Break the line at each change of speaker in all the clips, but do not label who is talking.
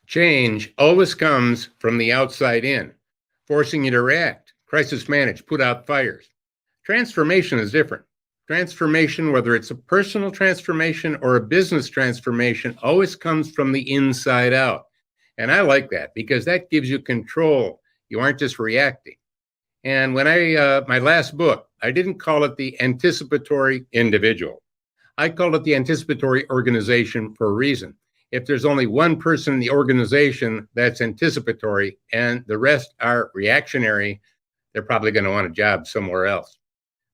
Change always comes from the outside in, forcing you to react, crisis manage, put out fires. Transformation is different. Transformation, whether it's a personal transformation or a business transformation, always comes from the inside out. And I like that because that gives you control. You aren't just reacting. And when my last book, I didn't call it the anticipatory individual. I called it the anticipatory organization for a reason. If there's only one person in the organization that's anticipatory and the rest are reactionary, they're probably going to want a job somewhere else.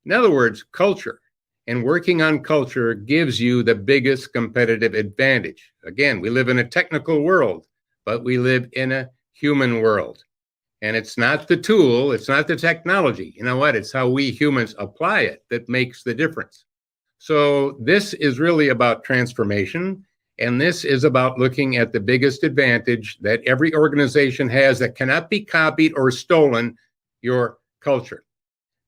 In other words, culture and working on culture gives you the biggest competitive advantage. Again, we live in a technical world, but we live in a human world. And it's not the tool, it's not the technology. You know what? It's how we humans apply it that makes the difference. So this is really about transformation. And this is about looking at the biggest advantage that every organization has that cannot be copied or stolen, your culture.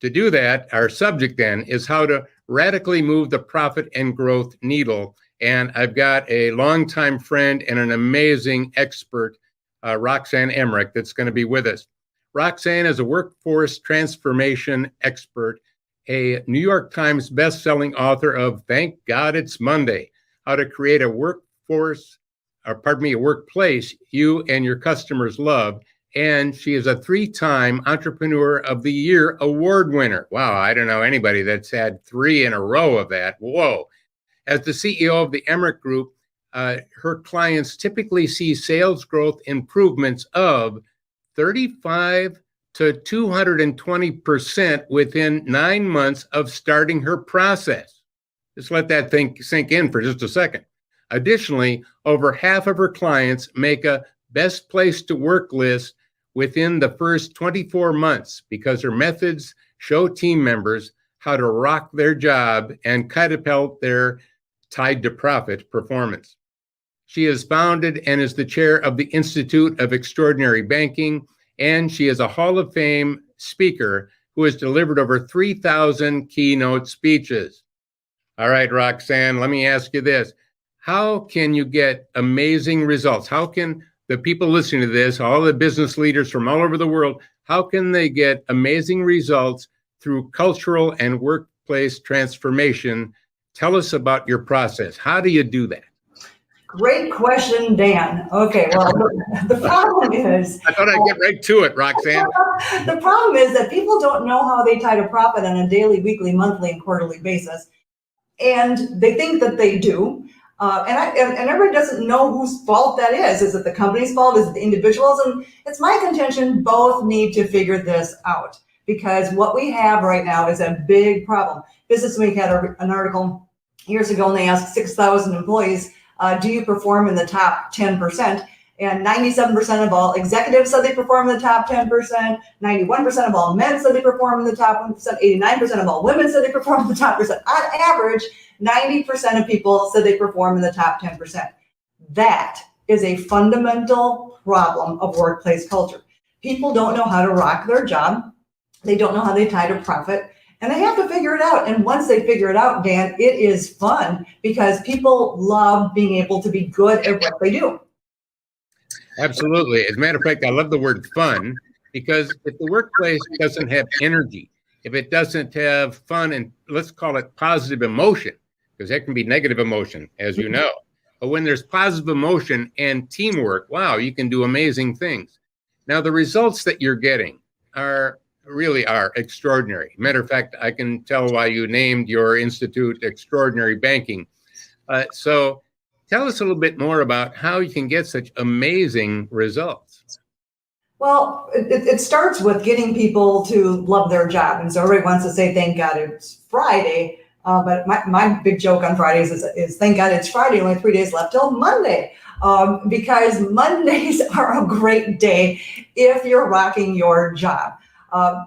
To do that, our subject then is how to radically move the profit and growth needle. And I've got a longtime friend and an amazing expert, Roxanne Emmerich, that's going to be with us. Roxanne is a workforce transformation expert, a New York Times best-selling author of Thank God It's Monday, how to create a workplace you and your customers love. And she is a 3-time Entrepreneur of the Year award winner. Wow, I don't know anybody that's had 3 in a row of that. Whoa. As the CEO of the Emmerich Group, her clients typically see sales growth improvements of 35 to 220% within 9 months of starting her process. Just let that thing sink in for just a second. Additionally, over half of her clients make a best place to work list within the first 24 months because her methods show team members how to rock their job and catapult their tied to profit performance. She is founded and is the chair of the Institute of Extraordinary Banking, and she is a Hall of Fame speaker who has delivered over 3,000 keynote speeches. All right, Roxanne, let me ask you this. How can you get amazing results? How can the people listening to this, all the business leaders from all over the world, how can they get amazing results through cultural and workplace transformation? Tell us about your process. How do you do that?
Great question, Dan. Okay, well, the problem is...
I thought I'd get right to it, Roxanne.
The problem is that people don't know how they tie to profit on a daily, weekly, monthly, and quarterly basis. And they think that they do. And everybody doesn't know whose fault that is. Is it the company's fault? Is it the individuals? And it's my contention both need to figure this out because what we have right now is a big problem. Business Week had an article years ago and they asked 6,000 employees, do you perform in the top 10%? And 97% of all executives said they perform in the top 10%. 91% of all men said they perform in the top 1%. 89% of all women said they perform in the top percent. On average, 90% of people said they perform in the top 10%. That is a fundamental problem of workplace culture. People don't know how to rock their job. They don't know how they tie to profit. And they have to figure it out. And once they figure it out, Dan, it is fun because people love being able to be good at what they do.
Absolutely. As a matter of fact, I love the word fun because if the workplace doesn't have energy, if it doesn't have fun and let's call it positive emotion, because that can be negative emotion, as you know. But when there's positive emotion and teamwork, wow, you can do amazing things. Now, the results that you're getting really are extraordinary. Matter of fact, I can tell why you named your institute Extraordinary Banking. So tell us a little bit more about how you can get such amazing results.
Well, it starts with getting people to love their job. And so everybody wants to say, thank God it's Friday. But my big joke on Fridays is thank God it's Friday, only 3 days left till Monday. Because Mondays are a great day if you're rocking your job.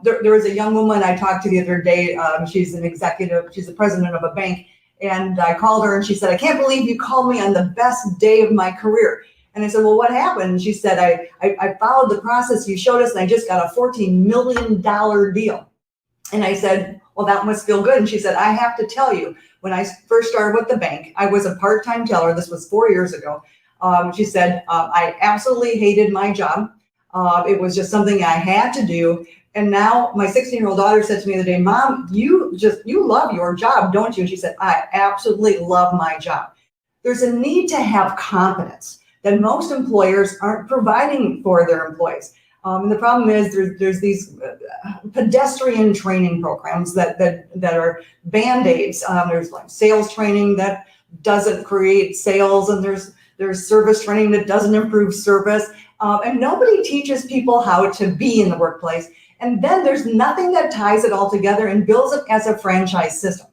There was a young woman I talked to the other day. She's an executive. She's the president of a bank. And I called her and she said, I can't believe you called me on the best day of my career. And I said, well, what happened? And she said, I followed the process you showed us and I just got a $14 million deal. And I said, well, that must feel good. And she said, I have to tell you, when I first started with the bank, I was a part-time teller. This was 4 years ago. She said, I absolutely hated my job. It was just something I had to do. And now my 16-year-old daughter said to me the other day, Mom, you love your job, don't you? And she said, I absolutely love my job. There's a need to have confidence that most employers aren't providing for their employees. And the problem is there's these pedestrian training programs that are Band-Aids. There's like sales training that doesn't create sales, and there's service training that doesn't improve service. And nobody teaches people how to be in the workplace. And then there's nothing that ties it all together and builds it as a franchise system.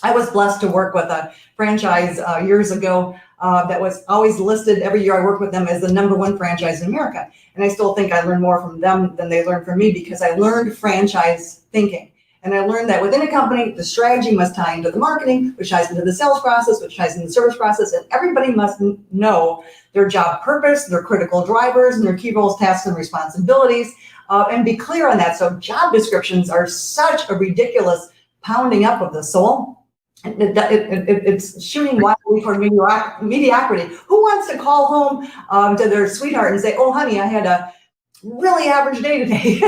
I was blessed to work with a franchise years ago that was always listed every year I worked with them as the #1 franchise in America. And I still think I learned more from them than they learned from me, because I learned franchise thinking. And I learned that within a company, the strategy must tie into the marketing, which ties into the sales process, which ties into the service process. And everybody must know their job purpose, their critical drivers, and their key roles, tasks, and responsibilities, and be clear on that. So job descriptions are such a ridiculous pounding up of the soul. It's shooting wildly toward mediocrity. Who wants to call home to their sweetheart and say, "Oh, honey, I had a really average day today"?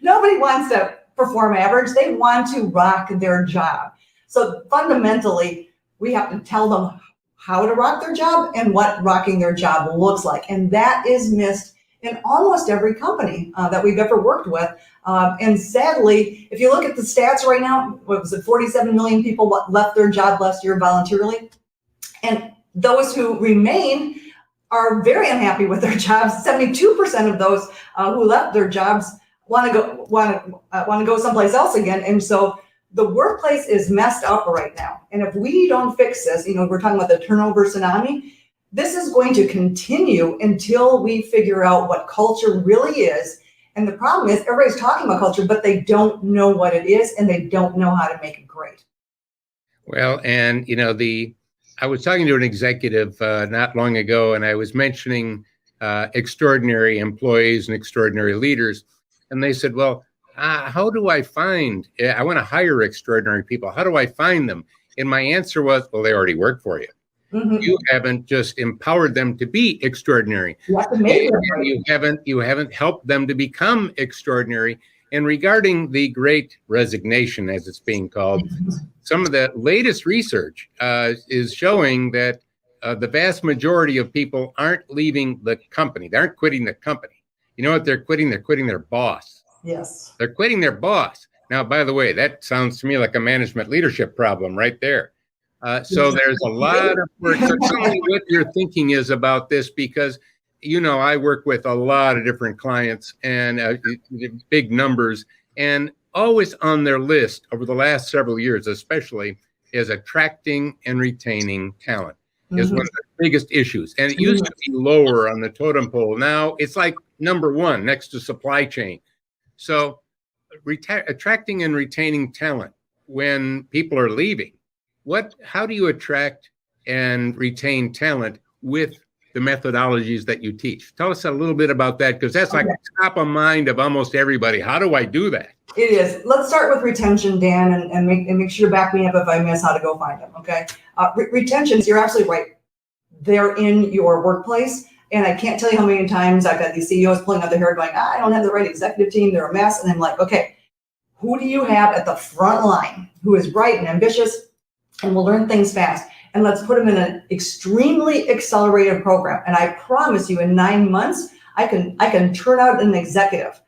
Nobody wants to perform average. They want to rock their job. So fundamentally, we have to tell them how to rock their job and what rocking their job looks like, and that is missed in almost every company that we've ever worked with. And sadly, if you look at the stats right now, what was it, 47 million people left their job last year voluntarily. And those who remain are very unhappy with their jobs. 72% of those who left their jobs want to go someplace else again. And so the workplace is messed up right now. And if we don't fix this, we're talking about the turnover tsunami. This is going to continue until we figure out what culture really is. And the problem is everybody's talking about culture, but they don't know what it is, and they don't know how to make it great.
Well, and I was talking to an executive not long ago, and I was mentioning extraordinary employees and extraordinary leaders. And they said, well, how do I want to hire extraordinary people. How do I find them? And my answer was, well, they already work for you. Mm-hmm. You haven't just empowered them to be extraordinary. You haven't helped them to become extraordinary. And regarding the Great Resignation, as it's being called, some of the latest research is showing that the vast majority of people aren't leaving the company. They aren't quitting the company. You know what they're quitting? They're quitting their boss.
Yes.
They're quitting their boss. Now, by the way, that sounds to me like a management leadership problem right there. So there's a lot of work. So tell me what your thinking is about this, because, I work with a lot of different clients and big numbers, and always on their list over the last several years, especially, is attracting and retaining talent is one of the biggest issues. And it used to be lower on the totem pole. Now it's like #1 next to supply chain. So attracting and retaining talent when people are leaving. How do you attract and retain talent with the methodologies that you teach? Tell us a little bit about that, because that's like top of mind of almost everybody. How do I do that?
It is. Let's start with retention, Dan, and make sure you back me up if I miss how to go find them. Okay. Retentions, you're absolutely right. They're in your workplace. And I can't tell you how many times I've got these CEOs pulling out their hair going, I don't have the right executive team. They're a mess. And I'm like, okay, who do you have at the front line who is bright and ambitious and will learn things fast? And let's put them in an extremely accelerated program. And I promise you, in 9 months, I can turn out an executive.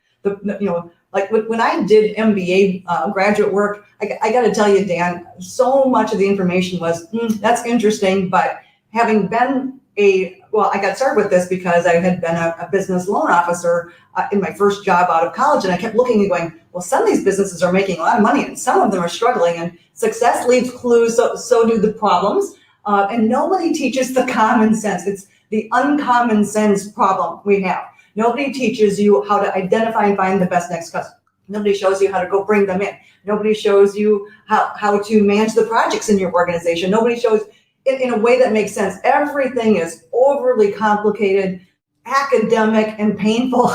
Like when I did MBA graduate work, I got to tell you, Dan, so much of the information was, that's interesting. But having been I got started with this because I had been a business loan officer in my first job out of college. And I kept looking and going, well, some of these businesses are making a lot of money and some of them are struggling, and success leaves clues. So do the problems. And nobody teaches the common sense. It's the uncommon sense problem we have. Nobody teaches you how to identify and find the best next customer. Nobody shows you how to go bring them in. Nobody shows you how to manage the projects in your organization. Nobody shows in a way that makes sense. Everything is overly complicated, academic, and painful.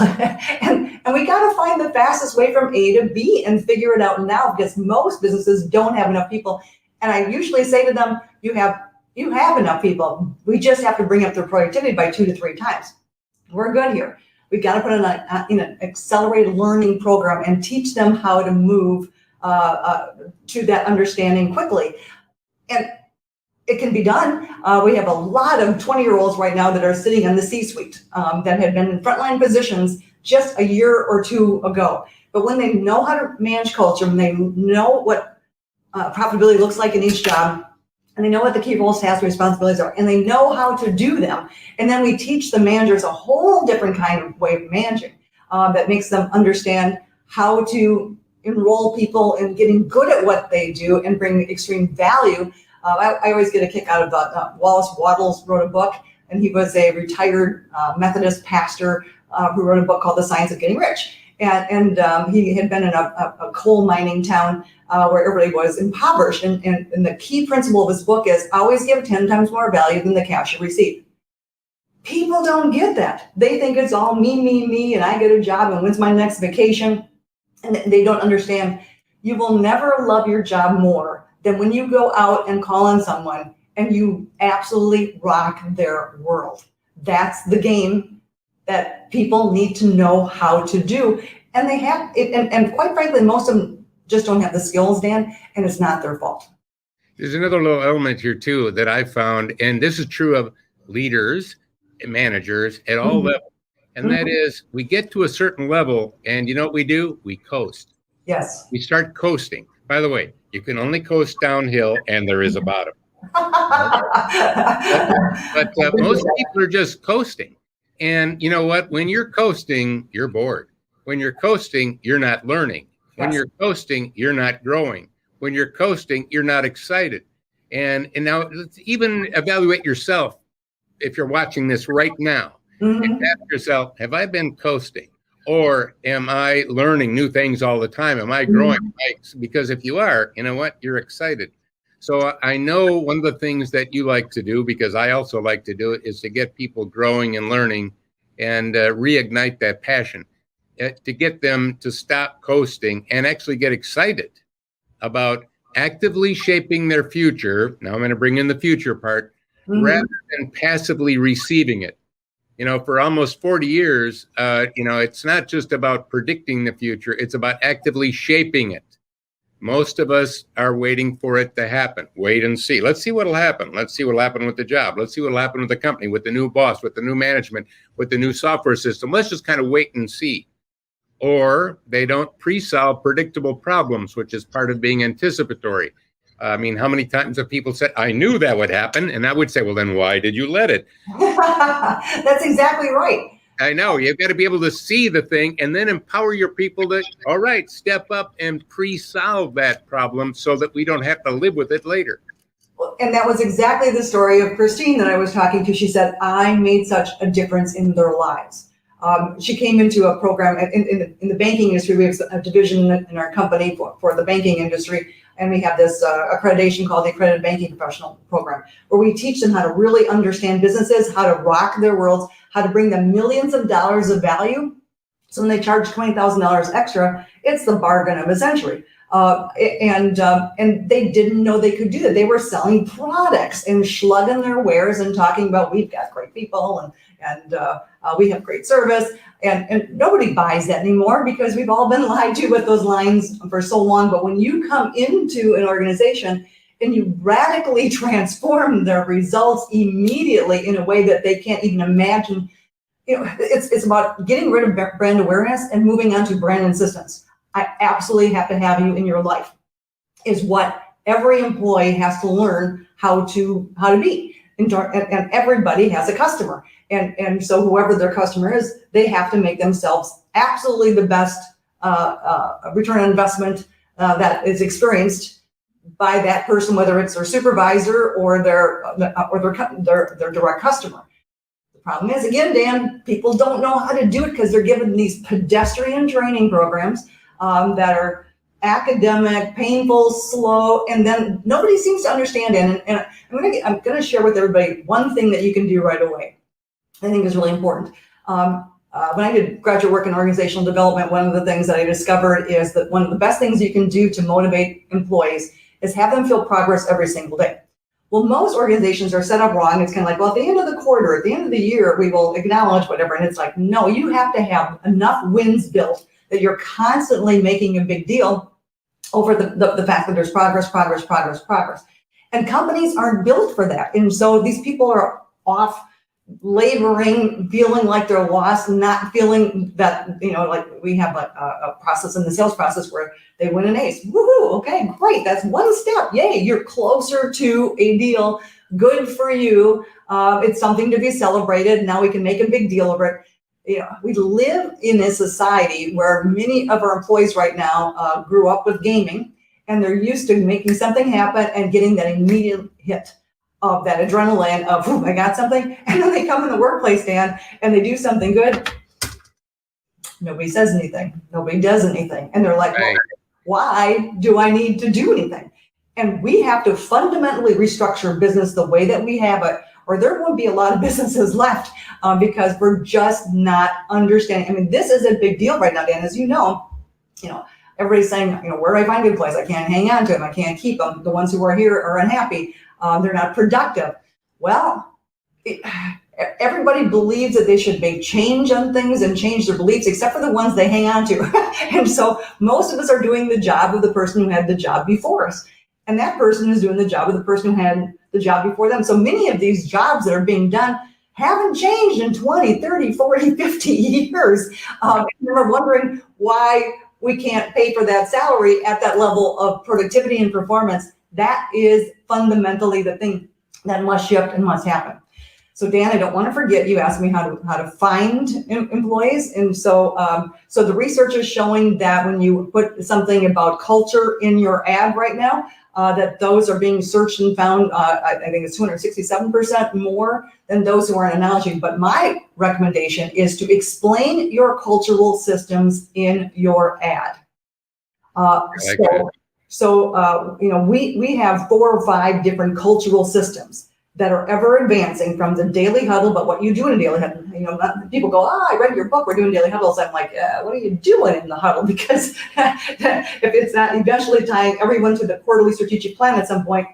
and we got to find the fastest way from A to B and figure it out now, because most businesses don't have enough people. And I usually say to them, you have You have enough people. We just have to bring up their productivity by 2 to 3 times. We're good here. We've got to put in an accelerated learning program and teach them how to move to that understanding quickly. And it can be done. We have a lot of 20-year-olds right now that are sitting in the C-suite that had been in frontline positions just a year or 2 ago. But when they know how to manage culture, when they know what profitability looks like in each job, and they know what the key roles, tasks, responsibilities are, and they know how to do them, and then we teach the managers a whole different kind of way of managing that makes them understand how to enroll people in getting good at what they do and bring extreme value. I always get a kick out of Wallace Wattles wrote a book, and he was a retired Methodist pastor who wrote a book called The Science of Getting Rich. And he had been in a coal mining town where everybody was impoverished. And the key principle of his book is always give 10 times more value than the cash you receive. People don't get that. They think it's all me, and I get a job, and when's my next vacation? And they don't understand you will never love your job more than when you go out and call on someone and you absolutely rock their world. That's the game that people need to know how to do. And they have it, and quite frankly, most of them just don't have the skills, Dan, and it's not their fault.
There's another little element here too that I found, and this is true of leaders and managers at all levels. And that is, we get to a certain level, and you know what we do? We coast.
Yes.
We start coasting. By the way, you can only coast downhill, and there is a bottom. But most people are just coasting. And you know what? When you're coasting, you're bored. When you're coasting, you're not learning. When you're coasting, you're not growing. When you're coasting, you're not excited. And now let's even evaluate yourself if you're watching this right now. And ask yourself, have I been coasting? Or am I learning new things all the time? Am I growing? Because if you are, you know what? You're excited. So I know one of the things that you like to do, because I also like to do it, is to get people growing and learning and reignite that passion, to get them to stop coasting and actually get excited about actively shaping their future. Now I'm going to bring in the future part, rather than passively receiving it. You know, for almost 40 years, it's not just about predicting the future. It's about actively shaping it. Most of us are waiting for it to happen. Wait and see. Let's see what'll happen. Let's see what'll happen with the job. Let's see what'll happen with the company, with the new boss, with the new management, with the new software system. Let's just kind of wait and see. Or they don't pre-solve predictable problems, which is part of being anticipatory. I mean, how many times have people said, I knew that would happen? And I would say, well, then why did you let it?
That's exactly right.
I know. You've got to be able to see the thing and then empower your people to, all right, step up and pre-solve that problem so that we don't have to live with it later.
And that was exactly the story of Christine that I was talking to. She said, I made such a difference in their lives. She came into a program in the banking industry. We have a division in our company for the banking industry. And we have this accreditation called the Accredited Banking Professional Program, where we teach them how to really understand businesses, how to rock their worlds, how to bring them millions of dollars of value. So when they charge $20,000 extra, it's the bargain of a century. And they didn't know they could do that. They were selling products and slugging their wares and talking about, we've got great people and we have great service. And nobody buys that anymore because we've all been lied to with those lines for so long. But when you come into an organization and you radically transform their results immediately in a way that they can't even imagine, it's about getting rid of brand awareness and moving on to brand insistence. I absolutely have to have you in your life is what every employee has to learn how to be. And everybody has a customer. And so whoever their customer is, they have to make themselves absolutely the best return on investment that is experienced by that person, whether it's their supervisor or their direct customer. The problem is, again, Dan, people don't know how to do it because they're given these pedestrian training programs that are academic, painful, slow, and then nobody seems to understand it. And I'm going to share with everybody one thing that you can do right away. I think is really important. When I did graduate work in organizational development, one of the things that I discovered is that one of the best things you can do to motivate employees is have them feel progress every single day. Well, most organizations are set up wrong. It's kind of like, well, at the end of the quarter, at the end of the year, we will acknowledge whatever. And it's like, no, you have to have enough wins built that you're constantly making a big deal over the fact that there's progress. And companies aren't built for that. And so these people are off laboring, feeling like they're lost, not feeling that, like we have a process in the sales process where they win an ace. Woohoo, okay, great. That's one step. Yay, you're closer to a deal. Good for you. It's something to be celebrated. Now we can make a big deal over it. We live in a society where many of our employees right now grew up with gaming, and they're used to making something happen and getting that immediate hit of that adrenaline of, I got something. And then they come in the workplace, Dan, and they do something good. Nobody says anything. Nobody does anything. And they're like, well, why do I need to do anything? And we have to fundamentally restructure business the way that we have it, or there won't be a lot of businesses left because we're just not understanding. I mean, this is a big deal right now, Dan. As you know, everybody's saying, where do I find good employees? I can't hang on to them. I can't keep them. The ones who are here are unhappy. They're not productive. Well, everybody believes that they should make change on things and change their beliefs, except for the ones they hang on to. And so most of us are doing the job of the person who had the job before us. And that person is doing the job of the person who had the job before them. So many of these jobs that are being done haven't changed in 20, 30, 40, 50 years. And we're wondering why we can't pay for that salary at that level of productivity and performance. That is fundamentally the thing that must shift and must happen. So Dan, I don't want to forget, you asked me how to find employees. And so the research is showing that when you put something about culture in your ad right now, that those are being searched and found, I think it's 267% more than those who are in analogy. But my recommendation is to explain your cultural systems in your ad. So we have 4 or 5 different cultural systems that are ever advancing, from the daily huddle, but what you do in a daily huddle. People go, I read your book, we're doing daily huddles. I'm like, what are you doing in the huddle? Because if it's not eventually tying everyone to the quarterly strategic plan at some point,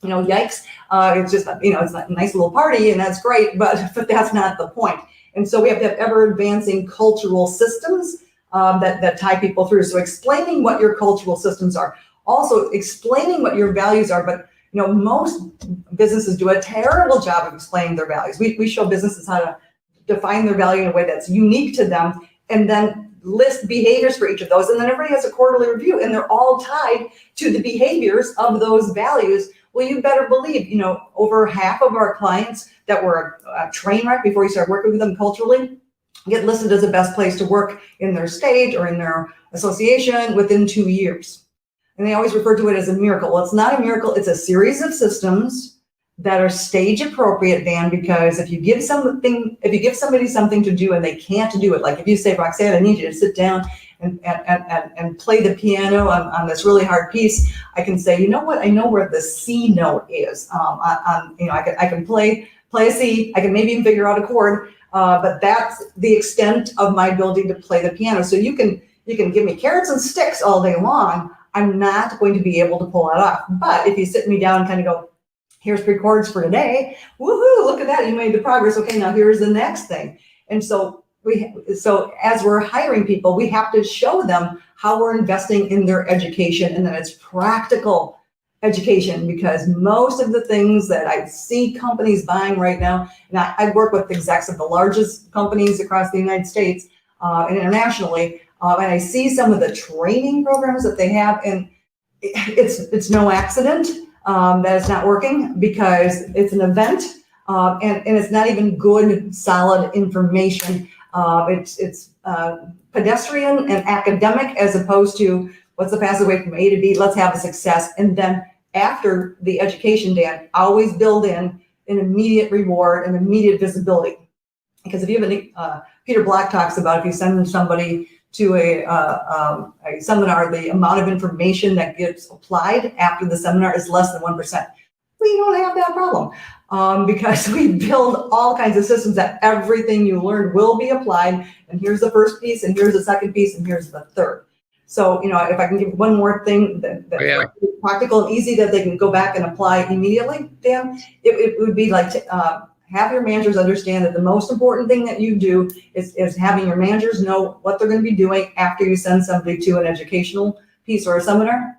yikes. It's just, it's a nice little party and that's great, but that's not the point. And so we have to have ever advancing cultural systems that tie people through. So explaining what your cultural systems are, also explaining what your values are, but most businesses do a terrible job of explaining their values. We show businesses how to define their value in a way that's unique to them, and then list behaviors for each of those. And then everybody has a quarterly review, and they're all tied to the behaviors of those values. Well, you better believe, over half of our clients that were a train wreck before you start working with them culturally get listed as the best place to work in their state or in their association within 2 years. And they always refer to it as a miracle. Well, it's not a miracle. It's a series of systems that are stage appropriate, Dan, because if you give somebody something to do and they can't do it, like if you say, Roxanne, I need you to sit down and play the piano on this really hard piece, I can say, you know what? I know where the C note is. I can play a C. I can maybe even figure out a chord, but that's the extent of my ability to play the piano. So you can give me carrots and sticks all day long. I'm not going to be able to pull that off. But if you sit me down and kind of go, here's 3 chords for today, woohoo, look at that, you made the progress. Okay, now here's the next thing. And so as we're hiring people, we have to show them how we're investing in their education, and that it's practical education, because most of the things that I see companies buying right now, and I work with execs of the largest companies across the United States and internationally, and I see some of the training programs that they have, and it's no accident that it's not working, because it's an event, and it's not even good, solid information. It's pedestrian and academic, as opposed to what's the fastest way from A to B, let's have a success. And then after the education, Dan, always build in an immediate reward and immediate visibility. Because if you have Peter Black talks about, if you send somebody to a seminar, the amount of information that gets applied after the seminar is less than 1%. We don't have that problem because we build all kinds of systems that everything you learned will be applied. And here's the first piece, and here's the second piece, and here's the third. So, if I can give one more thing that's practical and easy that they can go back and apply immediately, Dan, it would be like have your managers understand that the most important thing that you do is having your managers know what they're going to be doing after you send somebody to an educational piece or a seminar.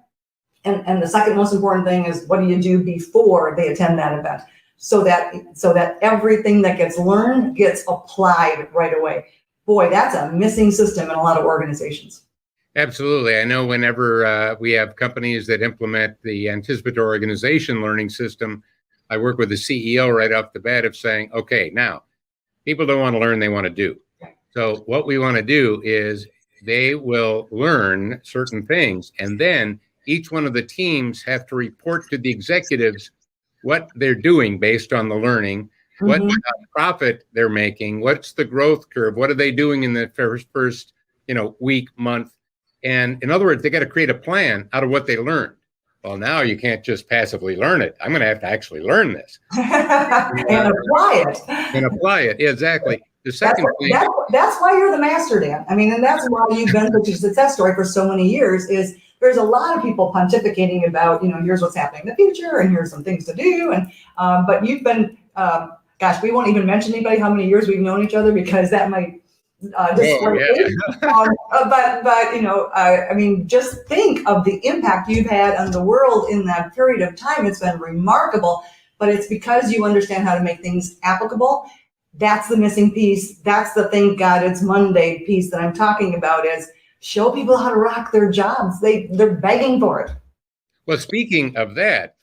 And the second most important thing is, what do you do before they attend that event? So that everything that gets learned gets applied right away. Boy, that's a missing system in a lot of organizations.
Absolutely. I know whenever we have companies that implement the anticipatory organization learning system, I work with the CEO right off the bat of saying, okay, now people don't want to learn, they want to do. So what we want to do is they will learn certain things, and then each one of the teams have to report to the executives what they're doing based on the learning, what profit they're making, what's the growth curve, what are they doing in the first week, month. And in other words, they got to create a plan out of what they learned. Well, now you can't just passively learn it. I'm going to have to actually learn this.
And apply it.
And apply it, exactly. The second thing.
That's why you're the master, Dan. I mean, and that's why you've been such a success story for so many years, is there's a lot of people pontificating about, here's what's happening in the future and here's some things to do. And but you've been, gosh, we won't even mention anybody how many years we've known each other, because that might I mean, just think of the impact you've had on the world in that period of time. It's been remarkable, but it's because you understand how to make things applicable. That's the missing piece. That's the thank God it's Monday piece that I'm talking about, is show people how to rock their jobs. They're begging for it.
Well, speaking of that,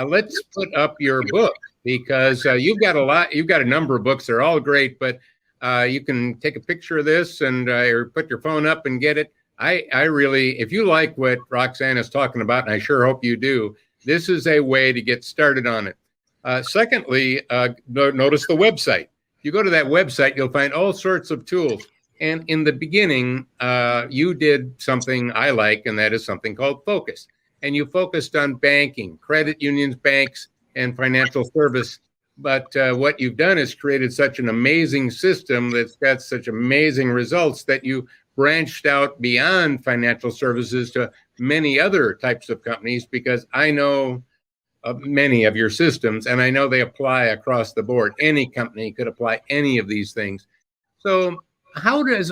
let's put up your book, because you've got a number of books. They're all great, but you can take a picture of this and or put your phone up and get it. I really, if you like what Roxanne is talking about, and I sure hope you do, this is a way to get started on it. Secondly, notice the website. You go to that website, you'll find all sorts of tools. And in the beginning, you did something I like, and that is something called focus. And you focused on banking, credit unions, banks, and financial service. But what you've done is created such an amazing system that's got such amazing results that you branched out beyond financial services to many other types of companies, because I know many of your systems, and I know they apply across the board. Any company could apply any of these things. So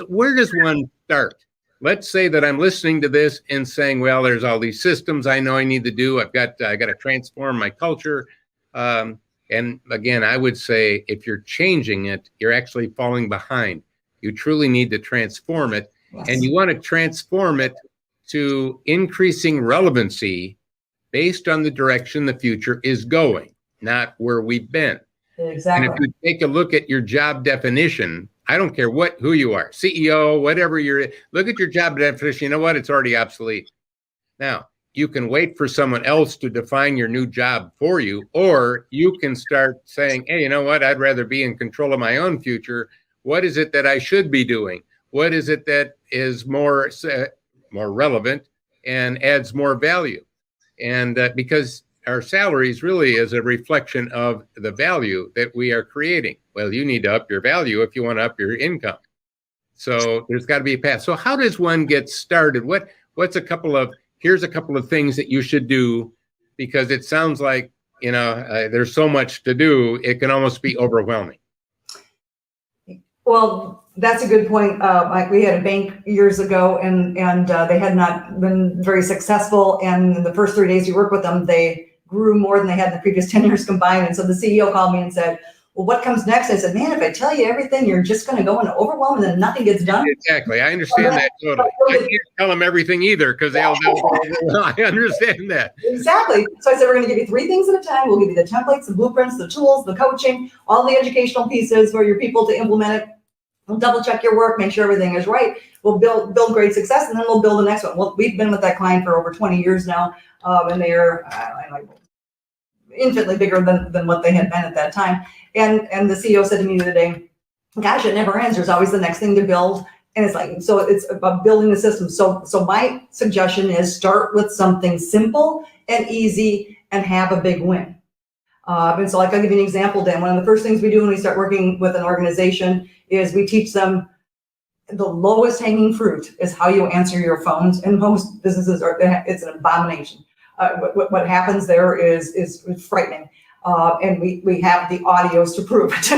where does one start? Let's say that I'm listening to this and saying, well, there's all these systems I know I need to do. I got to transform my culture. And again, I would say if you're changing it, you're actually falling behind. You truly need to transform it. Yes. And you want to transform it to increasing relevancy based on the direction the future is going, not where we've been.
Exactly.
And if you take a look at your job definition, I don't care who you are, CEO, whatever look at your job definition. You know what? It's already obsolete. Now, you can wait for someone else to define your new job for you, or you can start saying, hey, you know what? I'd rather be in control of my own future. What is it that I should be doing? What is it that is more relevant and adds more value? And because our salaries really is a reflection of the value that we are creating. Well, you need to up your value if you want to up your income. So there's got to be a path. So how does one get started? Here's a couple of things that you should do, because it sounds like, there's so much to do. It can almost be overwhelming.
Well, that's a good point. Like, we had a bank years ago, and they had not been very successful. And in the first 3 days you work with them, they grew more than they had in the previous 10 years combined. And so the CEO called me and said, well, what comes next? I said, man, if I tell you everything, you're just going to go into overwhelm and then nothing gets done.
Exactly. I understand that totally. I can't tell them everything either, because I understand that.
Exactly. So I said, we're going to give you 3 things at a time. We'll give you the templates, the blueprints, the tools, the coaching, all the educational pieces for your people to implement it. We'll double check your work, make sure everything is right. We'll build great success, and then we'll build the next one. Well, we've been with that client for over 20 years now, and they are infinitely bigger than what they had been at that time. And the CEO said to me the other day, gosh, it never ends. There's always the next thing to build. And it's like, so it's about building the system. So my suggestion is start with something simple and easy and have a big win. And so, like, I'll give you an example, Dan. One of the first things we do when we start working with an organization is we teach them the lowest hanging fruit is how you answer your phones, and most businesses it's an abomination. What happens there is frightening. And we have the audios to prove it.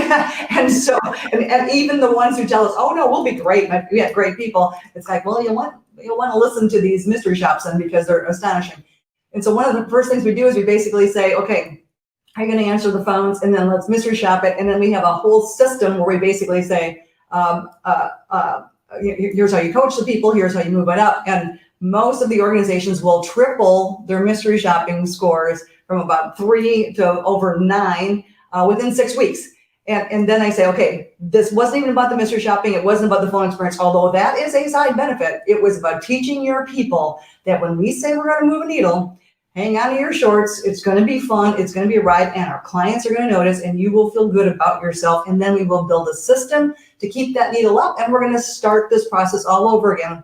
and so, and even the ones who tell us, oh no, we'll be great, we have great people. It's like, well, you'll want to listen to these mystery shops then, because they're astonishing. And so one of the first things we do is we basically say, okay, how are you going to answer the phones? And then let's mystery shop it. And then we have a whole system where we basically say, here's how you coach the people, here's how you move it up. And most of the organizations will triple their mystery shopping scores from about 3 to over 9 within 6 weeks. And then I say, okay, this wasn't even about the mystery shopping. It wasn't about the phone experience, although that is a side benefit. It was about teaching your people that when we say we're going to move a needle, hang on to your shorts. It's going to be fun. It's going to be a ride, and our clients are going to notice, and you will feel good about yourself. And then we will build a system to keep that needle up, and we're going to start this process all over again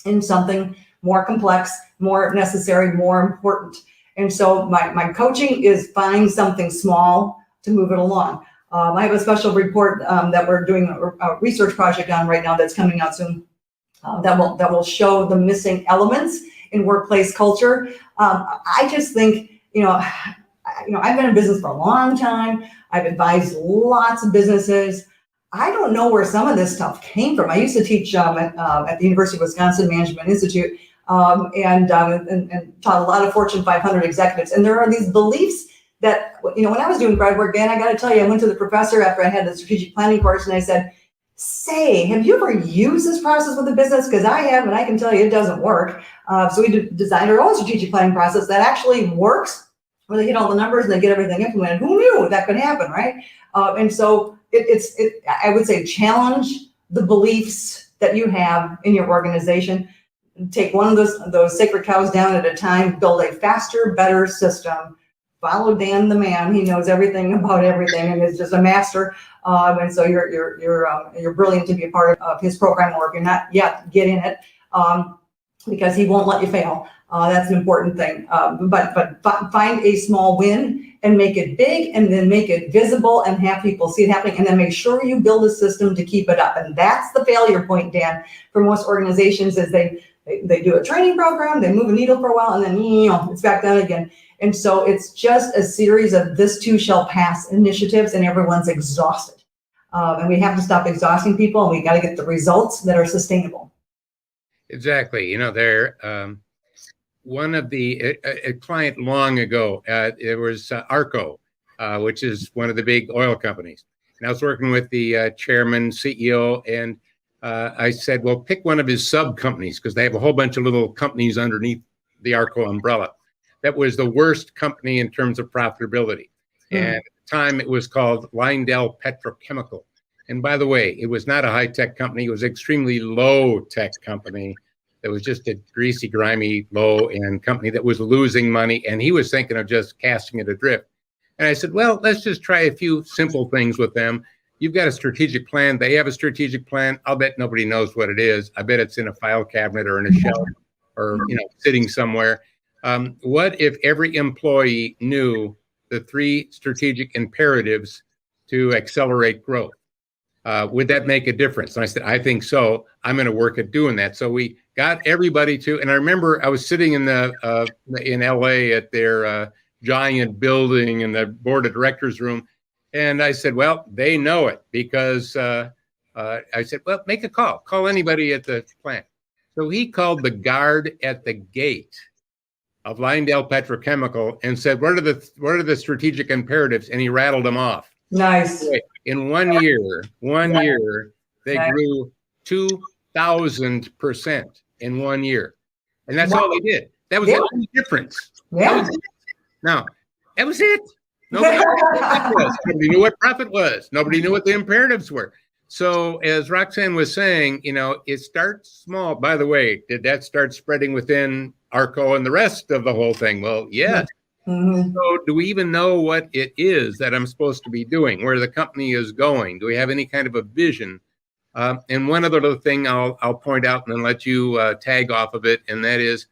in something more complex, more necessary, more important. And so my coaching is find something small to move it along. I have a special report that we're doing a research project on right now that's coming out soon that will show the missing elements in workplace culture. I just think, I've been in business for a long time. I've advised lots of businesses. I don't know where some of this stuff came from. I used to teach at the University of Wisconsin Management Institute and taught a lot of Fortune 500 executives. And there are these beliefs that, when I was doing grad work, Dan, I got to tell you, I went to the professor after I had the strategic planning course, and I said, say, have you ever used this process with a business? Because I have, and I can tell you it doesn't work. So we designed our own strategic planning process that actually works, where they get all the numbers and they get everything implemented. Who knew that could happen, right? And so I would say challenge the beliefs that you have in your organization. Take one of those sacred cows down at a time, build a faster, better system. Follow Dan the man. He knows everything about everything and is just a master. And so you're brilliant to be a part of his program, or if you're not yet, get in it because he won't let you fail. That's an important thing. But find a small win and make it big, and then make it visible and have people see it happening, and then make sure you build a system to keep it up. And that's the failure point, Dan, for most organizations is they do a training program, they move a needle for a while, and then it's back down again. And so it's just a series of this too shall pass initiatives, and everyone's exhausted. And we have to stop exhausting people, and we got to get the results that are sustainable.
Exactly. One of a client long ago, it was Arco, which is one of the big oil companies. And I was working with the chairman, CEO, and I said, well, pick one of his sub companies, because they have a whole bunch of little companies underneath the Arco umbrella. That was the worst company in terms of profitability. And at the time it was called Lyndell Petrochemical. And by the way, it was not a high-tech company. It was an extremely low-tech company. It was just a greasy, grimy, low-end company that was losing money. And he was thinking of just casting it adrift. And I said, well, let's just try a few simple things with them. You've got a strategic plan. They have a strategic plan. I'll bet nobody knows what it is. I bet it's in a file cabinet or in a shelf or, sitting somewhere. What if every employee knew the 3 strategic imperatives to accelerate growth? Would that make a difference? And I said, I think so. I'm going to work at doing that. So we got everybody to, and I remember I was sitting in LA at their giant building in the board of directors room. And I said, well, they know it, because I said, well, make a call anybody at the plant. So he called the guard at the gate of Lyndell Petrochemical and said, what are the strategic imperatives? And he rattled them off.
Nice.
In 1 year, they grew 2,000% in 1 year. And that's all they did. That was the only difference.
Yeah.
Now, that was it. Nobody knew what profit was. Nobody knew what profit was. Nobody knew what the imperatives were. So as Roxanne was saying, it starts small. By the way, did that start spreading within Arco and the rest of the whole thing? Well, yes. Mm-hmm. So do we even know what it is that I'm supposed to be doing, where the company is going? Do we have any kind of a vision? And one other little thing I'll point out and then let you tag off of it, and that is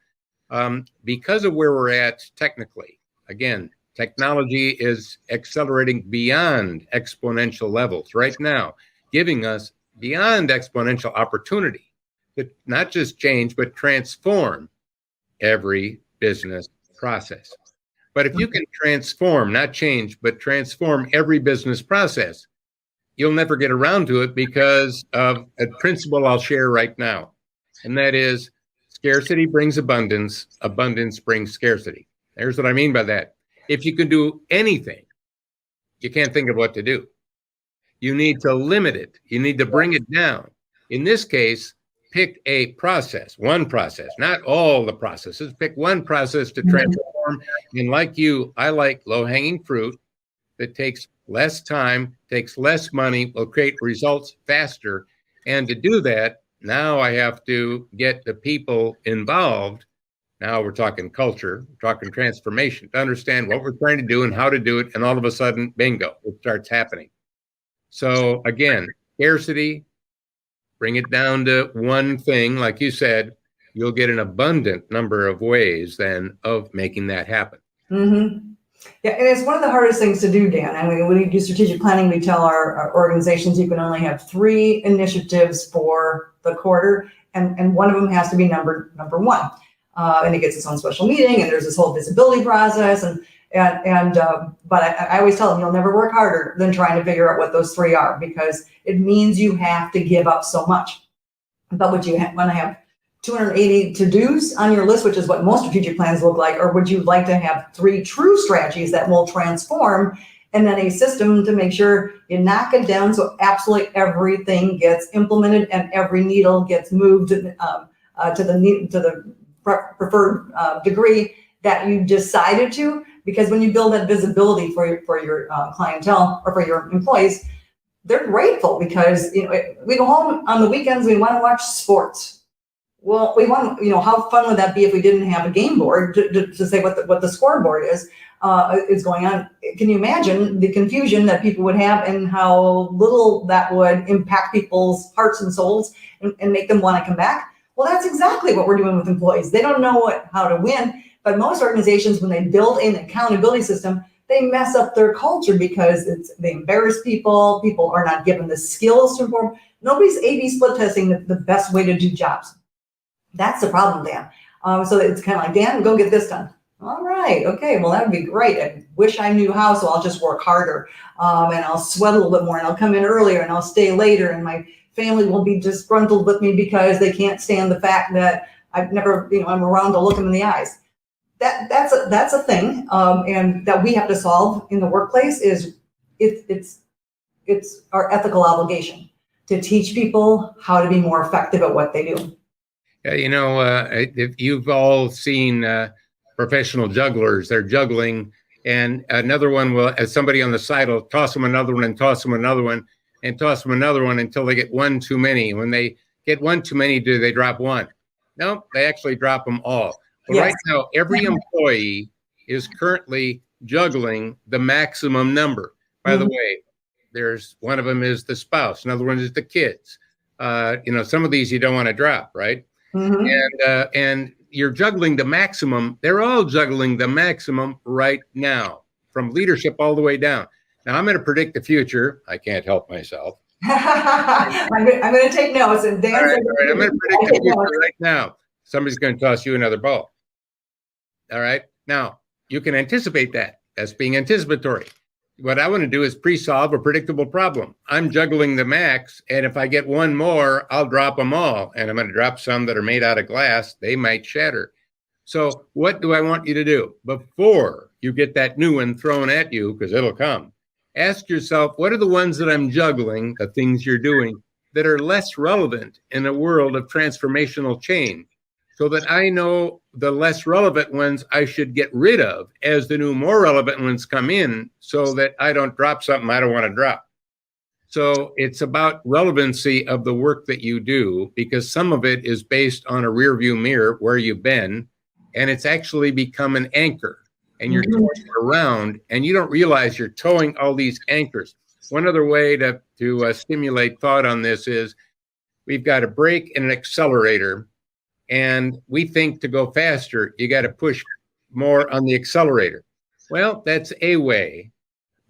because of where we're at technically, again, technology is accelerating beyond exponential levels right now, giving us beyond exponential opportunity to not just change, but transform every business process. But if you can transform, not change, but transform every business process, you'll never get around to it because of a principle I'll share right now. And that is scarcity brings abundance, abundance brings scarcity. There's what I mean by that. If you can do anything, you can't think of what to do. You need to limit it. You need to bring it down. In this case, pick a process, one process, not all the processes. Pick one process to transform. And like you, I like low-hanging fruit that takes less time, takes less money, will create results faster. And to do that, now I have to get the people involved. Now we're talking culture, we're talking transformation, to understand what we're trying to do and how to do it. And all of a sudden, bingo, it starts happening. So again, scarcity, bring it down to one thing. Like you said, you'll get an abundant number of ways then of making that happen.
Mm-hmm. Yeah, and it's one of the hardest things to do, Dan. I mean, when we do strategic planning, we tell our organizations you can only have 3 initiatives for the quarter, and one of them has to be number one. And it gets its own special meeting, and there's this whole visibility process, but I always tell them you'll never work harder than trying to figure out what those 3 are, because it means you have to give up so much. But would you want to have 280 to-dos on your list, which is what most strategic plans look like, or would you like to have 3 true strategies that will transform, and then a system to make sure you knock it down so absolutely everything gets implemented and every needle gets moved to the preferred degree that you decided to? Because when you build that visibility for your clientele or for your employees, they're grateful, because we go home on the weekends, we want to watch sports. Well, we want, how fun would that be if we didn't have a game board to say what the scoreboard is going on? Can you imagine the confusion that people would have and how little that would impact people's hearts and souls and make them want to come back? Well, that's exactly what we're doing with employees. They don't know how to win, but most organizations, when they build an accountability system, they mess up their culture because they embarrass people. People are not given the skills to perform. Nobody's A/B split testing the best way to do jobs. That's the problem, Dan. So it's kind of like, Dan, go get this done. All right, okay, well, that would be great. I wish I knew how, so I'll just work harder, and I'll sweat a little bit more, and I'll come in earlier, and I'll stay later, and my family will be disgruntled with me because they can't stand the fact that I've never, I'm around to look them in the eyes. That's a thing, and that we have to solve in the workplace. Is it's our ethical obligation to teach people how to be more effective at what they do.
If you've all seen professional jugglers, they're juggling, and another one will, as somebody on the side will toss them another one and toss them another one and toss them another one until they get one too many. When they get one too many, do they drop one? No, they actually drop them all. Well, yes. Right now, every employee is currently juggling the maximum number. By the way, there's one of them is the spouse, another one is the kids. Some of these you don't want to drop, right? And you're juggling the maximum. They're all juggling the maximum right now, from leadership all the way down. Now, I'm going to predict the future. I can't help myself.
I'm going to take notes. And Dan,
all right. I'm going to predict the future right now. Somebody's going to toss you another ball. All right. Now, you can anticipate that. That's being anticipatory. What I want to do is pre-solve a predictable problem. I'm juggling the max, and if I get one more, I'll drop them all. And I'm going to drop some that are made out of glass. They might shatter. So what do I want you to do? Before you get that new one thrown at you, because it'll come, ask yourself, what are the ones that I'm juggling, the things you're doing, that are less relevant in a world of transformational change, so that I know the less relevant ones I should get rid of as the new, more relevant ones come in, so that I don't drop something I don't want to drop. So it's about relevancy of the work that you do, because some of it is based on a rear view mirror where you've been, and it's actually become an anchor, and you're towing it around, and you don't realize you're towing all these anchors. One other way to stimulate thought on this is we've got a brake and an accelerator. And we think to go faster, you got to push more on the accelerator. Well, that's a way,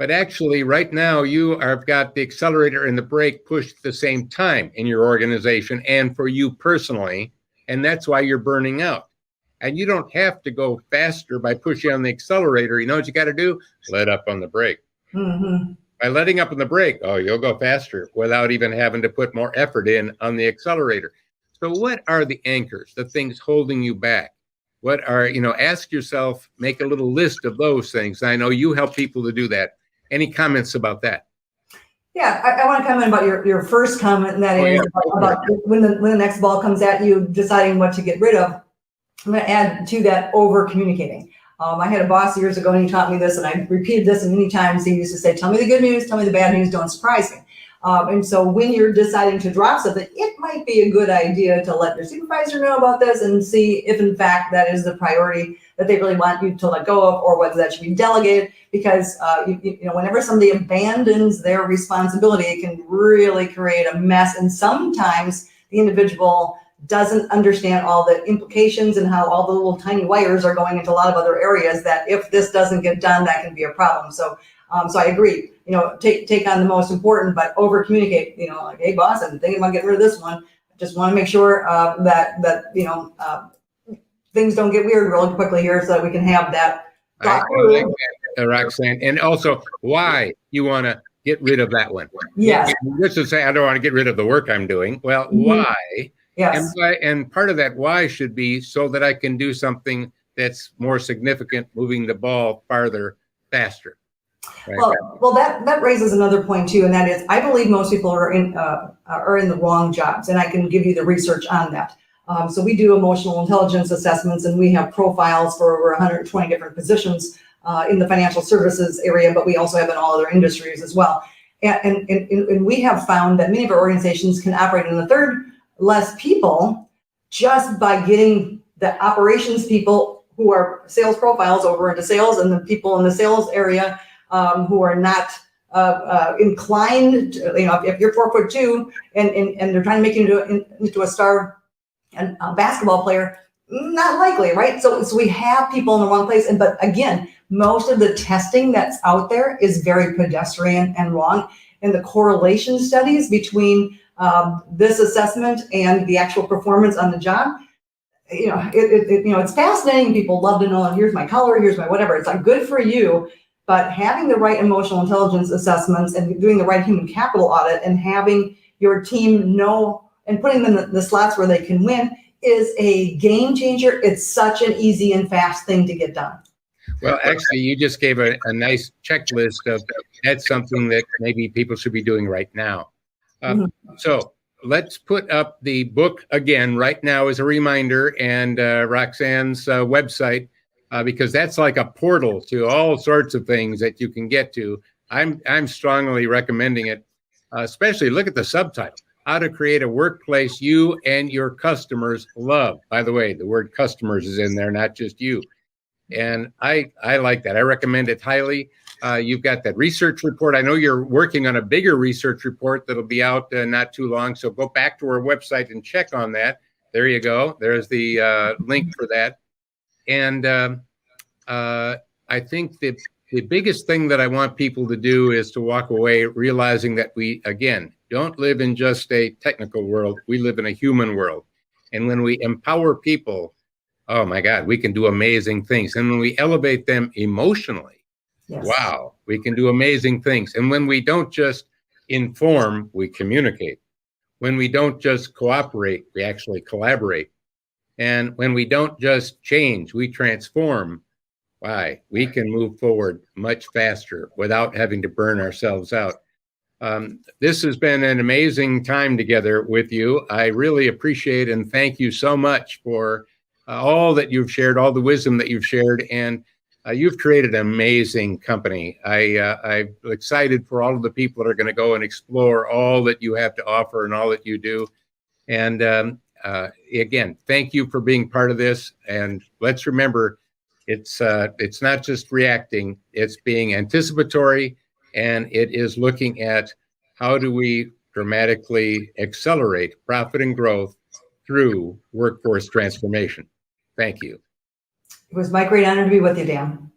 But actually, right now, you have got the accelerator and the brake pushed at the same time in your organization and for you personally. And that's why you're burning out. And you don't have to go faster by pushing on the accelerator. You know what you got to do? Let up on the brake.
Mm-hmm.
By letting up on the brake, oh, you'll go faster without even having to put more effort in on the accelerator. So what are the anchors, the things holding you back? What are, ask yourself, make a little list of those things. I know you help people to do that. Any comments about that?
Yeah, I want to comment about your first comment, and that is about when the next ball comes at you, deciding what to get rid of. I'm going to add to that over communicating. I had a boss years ago, and he taught me this, and I repeated this many times. He used to say, tell me the good news, tell me the bad news, don't surprise me. And so when you're deciding to drop something, it might be a good idea to let your supervisor know about this and see if in fact that is the priority that they really want you to let go of, or whether that should be delegated, because whenever somebody abandons their responsibility, it can really create a mess. And sometimes the individual doesn't understand all the implications and how all the little tiny wires are going into a lot of other areas, that if this doesn't get done, that can be a problem. So I agree, take on the most important, but over communicate, like, hey boss, I'm thinking about getting rid of this one. Just want to make sure that things don't get weird really quickly here, so that we can have that.
I like that, Roxanne. And also why you want to get rid of that one.
Yes.
Just to say, I don't want to get rid of the work I'm doing. Well, why?
Yes.
And part of that why should be so that I can do something that's more significant, moving the ball farther, faster. Right?
Well, that raises another point too, and that is, I believe most people are in the wrong jobs, and I can give you the research on that. So we do emotional intelligence assessments, and we have profiles for over 120 different positions in the financial services area, but we also have in all other industries as well. And we have found that many of our organizations can operate in a third less people just by getting the operations people who are sales profiles over into sales, and the people in the sales area who are not inclined, if you're 4'2" and they're trying to make you into a star and a basketball player, not likely, right? So we have people in the wrong place. But again, most of the testing that's out there is very pedestrian and wrong. And the correlation studies between this assessment and the actual performance on the job, it's fascinating. People love to know, here's my color, here's my whatever. It's like, good for you. But having the right emotional intelligence assessments and doing the right human capital audit and having your team know and putting them in the slots where they can win is a game changer. It's such an easy and fast thing to get done.
Well, actually, you just gave a nice checklist of that's something that maybe people should be doing right now. So let's put up the book again right now as a reminder, and Roxanne's website, because that's like a portal to all sorts of things that you can get to. I'm strongly recommending it, especially look at the subtitle, How to Create a Workplace You and Your Customers Love. By the way, the word customers is in there, not just you. And I like that. I recommend it highly. You've got that research report. I know you're working on a bigger research report that'll be out not too long. So go back to our website and check on that. There you go. There's the link for that. And I think the biggest thing that I want people to do is to walk away realizing that we, again, don't live in just a technical world. We live in a human world. And when we empower people, oh my God, we can do amazing things. And when we elevate them emotionally, wow, we can do amazing things. And when we don't just inform, we communicate. When we don't just cooperate, we actually collaborate. And when we don't just change, we transform. Why? We can move forward much faster without having to burn ourselves out. This has been an amazing time together with you. I really appreciate and thank you so much for all that you've shared, all the wisdom that you've shared, and you've created an amazing company. I'm excited for all of the people that are going to go and explore all that you have to offer and all that you do. And again, thank you for being part of this. And let's remember, it's not just reacting, it's being anticipatory, and it is looking at how do we dramatically accelerate profit and growth through workforce transformation. Thank you.
It was my great honor to be with you, Dan.